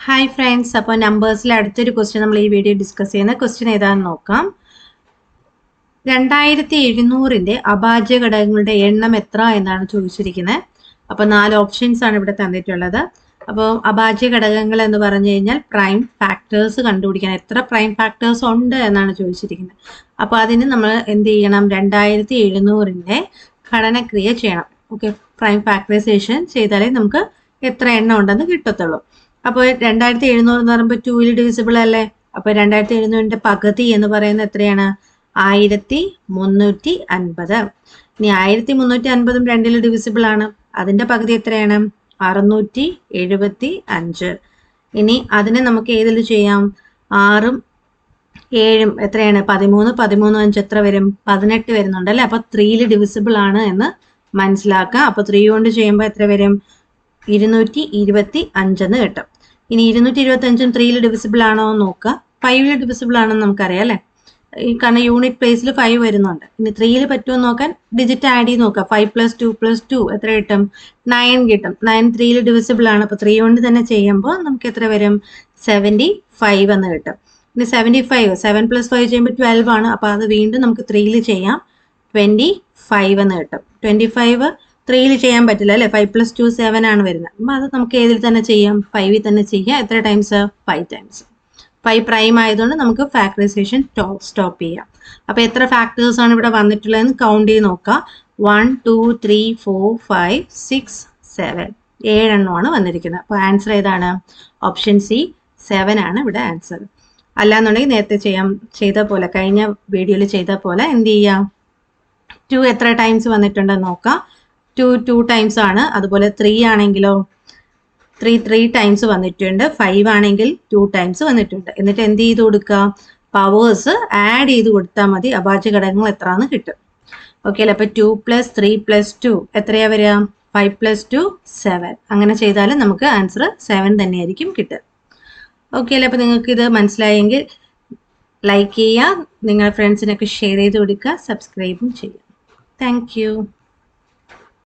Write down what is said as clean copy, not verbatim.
Hi friends, അപ്പോൾ നമ്പേഴ്സിലെ അടുത്തൊരു question നമ്മൾ ഈ വീഡിയോ ഡിസ്കസ് ചെയ്യുന്ന ക്വസ്റ്റ്യൻ ഏതാണെന്ന് നോക്കാം. 2700 അഭാജ്യ ഘടകങ്ങളുടെ എണ്ണം എത്ര എന്നാണ് ചോദിച്ചിരിക്കുന്നത്. അപ്പോൾ 4 ഓപ്ഷൻസ് ആണ് ഇവിടെ തന്നിട്ടുള്ളത്. അപ്പോൾ അഭാജ്യ ഘടകങ്ങൾ എന്ന് പറഞ്ഞു കഴിഞ്ഞാൽ പ്രൈം ഫാക്ടേഴ്സ് കണ്ടുപിടിക്കണം, എത്ര പ്രൈം ഫാക്ടേഴ്സ് ഉണ്ട് എന്നാണ് ചോദിച്ചിരിക്കുന്നത്. അപ്പോൾ അതിന് നമ്മൾ എന്ത് ചെയ്യണം, 2700 ഘടനക്രിയ ചെയ്യണം. ഓക്കെ, പ്രൈം ഫാക്ടറൈസേഷൻ ചെയ്താലേ നമുക്ക് എത്ര എണ്ണം ഉണ്ടെന്ന് കിട്ടത്തുള്ളൂ. അപ്പോൾ 2700 എന്ന് പറയുമ്പോൾ 2 ഡിവിസിബിൾ അല്ലേ. അപ്പോൾ 2700 പകുതി എന്ന് പറയുന്നത് എത്രയാണ്? 1350. ഇനി 1350 2 ഡിവിസിബിൾ ആണ്. അതിന്റെ പകുതി എത്രയാണ്? 675. ഇനി അതിനെ നമുക്ക് ഏതിൽ ചെയ്യാം? 6ഉം 7ഉം എത്രയാണ്? 13, 13, 5 എത്ര വരും? 18 വരുന്നുണ്ട് അല്ലേ. അപ്പൊ 3 ഡിവിസിബിൾ ആണ് എന്ന് മനസ്സിലാക്കുക. അപ്പൊ 3 കൊണ്ട് ചെയ്യുമ്പോൾ എത്ര വരും? 225 എന്ന് കിട്ടും. ഇനി 225 3 ഡിവിസിബിൾ ആണോ എന്ന് നോക്കുക. 5 ഡിവിസിബിൾ ആണെന്ന് നമുക്കറിയാം അല്ലെ, കാരണം യൂണിറ്റ് പ്ലേസിൽ 5 വരുന്നുണ്ട്. ഇനി 3 പറ്റുമോ നോക്കാൻ ഡിജിറ്റ് ആഡ് ചെയ്ത് നോക്കാം. 5 + 2 + 2 എത്ര കിട്ടും? 9 കിട്ടും. 9 3 ഡിവിസിബിൾ ആണ്. അപ്പൊ 3 കൊണ്ട് തന്നെ ചെയ്യുമ്പോൾ നമുക്ക് എത്ര വരും? 75 എന്ന് കിട്ടും. ഇനി 75 7 + 5 ചെയ്യുമ്പോൾ 12 ആണ്. അപ്പൊ അത് വീണ്ടും നമുക്ക് 3 ചെയ്യാം. 25 എന്ന് കിട്ടും. 25 3 ചെയ്യാൻ പറ്റില്ല അല്ലെ, 5 + 2 7 ആണ് വരുന്നത്. അപ്പം അത് നമുക്ക് ഏതിൽ തന്നെ ചെയ്യാം? 5 തന്നെ ചെയ്യാം. എത്ര ടൈംസ്? 5 ടൈംസ്. 5 പ്രൈം ആയതുകൊണ്ട് നമുക്ക് ഫാക്ടറൈസേഷൻ സ്റ്റോപ്പ് ചെയ്യാം. അപ്പൊ എത്ര ഫാക്ടേഴ്സ് ആണ് ഇവിടെ വന്നിട്ടുള്ളതെന്ന് കൗണ്ട് ചെയ്ത് നോക്കാം. 1 2 3 4 5 6 7 7 എണ്ണമാണ് വന്നിരിക്കുന്നത്. അപ്പൊ ആൻസർ ഏതാണ്? ഓപ്ഷൻ സി 7 ആണ് ഇവിടെ ആൻസർ. അല്ലാന്നുണ്ടെങ്കിൽ നേരത്തെ ചെയ്ത പോലെ, കഴിഞ്ഞ വീഡിയോയിൽ ചെയ്ത പോലെ എന്ത് ചെയ്യാം? 2 എത്ര ടൈംസ് വന്നിട്ടുണ്ടെന്ന് നോക്കാം. 2 ടൈംസ് ആണ്. അതുപോലെ 3 ആണെങ്കിലോ 3 ടൈംസ് വന്നിട്ടുണ്ട്. 5 ആണെങ്കിൽ 2 ടൈംസ് വന്നിട്ടുണ്ട്. എന്നിട്ട് എന്ത് ചെയ്ത് കൊടുക്കുക? പവേഴ്സ് ആഡ് ചെയ്ത് കൊടുത്താൽ മതി. അഭാജ്യ ഘടകങ്ങൾ എത്രയാണെന്ന് കിട്ടും. ഓക്കെ അല്ലേ. അപ്പൊ 2 + 3 + 2 എത്രയാ വരിക? 5 + 2 7. അങ്ങനെ ചെയ്താൽ നമുക്ക് ആൻസർ 7 തന്നെയായിരിക്കും കിട്ടുക. ഓക്കെ അല്ലേ. അപ്പൊ നിങ്ങൾക്ക് ഇത് മനസ്സിലായെങ്കിൽ ലൈക്ക് ചെയ്യുക, നിങ്ങളുടെ ഫ്രണ്ട്സിനൊക്കെ ഷെയർ ചെയ്ത് കൊടുക്കുക, സബ്സ്ക്രൈബും ചെയ്യുക. Thank you.